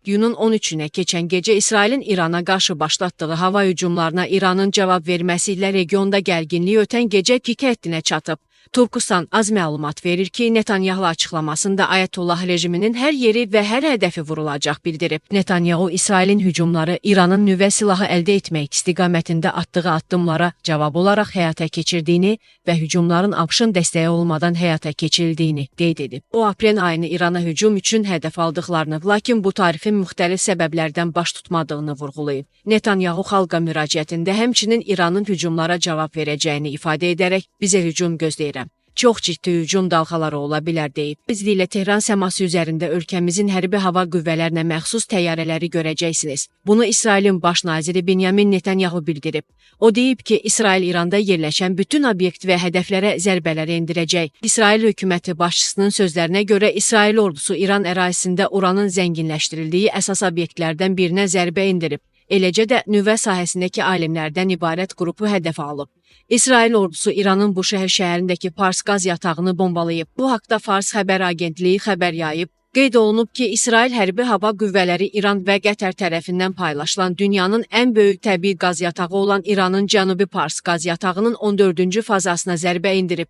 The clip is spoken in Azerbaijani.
İyunun 13-ünə keçən gecə İsrailin İrana qarşı başlatdığı hava hücumlarına İranın cavab verməsi ilə regionda gərginlik ötən gecə pik həddinə çatıb. Turkistan az məlumat verir ki, Netanyahu açıqlamasında Ayətullah rejiminin hər yeri və hər hədəfi vurulacaq bildirib. Netanyahu İsrailin hücumları İranın nüvə silahı əldə etmək istiqamətində atdığı addımlara cavab olaraq həyata keçirdiyini və hücumların ABŞ-ın dəstəyi olmadan həyata keçirildiyini qeyd edib. O, aprel ayını İrana hücum üçün hədəf aldıqlarını, lakin bu tarifin müxtəlif səbəblərdən baş tutmadığını vurğulayıb. Netanyahu xalqa müraciətində həmçinin İranın hücumlara cavab verəcəyini ifadə edərək bizə hücum gözləyirəm. Çox ciddi hücum dalğaları ola bilər deyib. Tezliklə Tehran səması üzərində ölkəmizin hərbi hava qüvvələrinə məxsus təyyarələri görəcəksiniz. Bunu İsrailin baş naziri Benyamin Netanyahu bildirib. O deyib ki, İsrail İranda yerləşən bütün obyekt və hədəflərə zərbələr endirəcək. İsrail hökuməti başçısının sözlərinə görə İsrail ordusu İran ərazisində uranın zənginləşdirildiyi əsas obyektlərdən birinə zərbə endirib. Eləcə də nüvə sahəsindəki alimlərdən ibarət qrupu hədəf alıb. İsrail ordusu İranın bu şəhərindəki Pars qaz yatağını bombalayıb. Bu haqda Fars xəbər agentliyi xəbər yayıb. Qeyd olunub ki, İsrail hərbi hava qüvvələri İran və Qətər tərəfindən paylaşılan dünyanın ən böyük təbii qaz yatağı olan İranın Cənubi Pars qaz yatağının 14-cü fazasına zərbə endirib.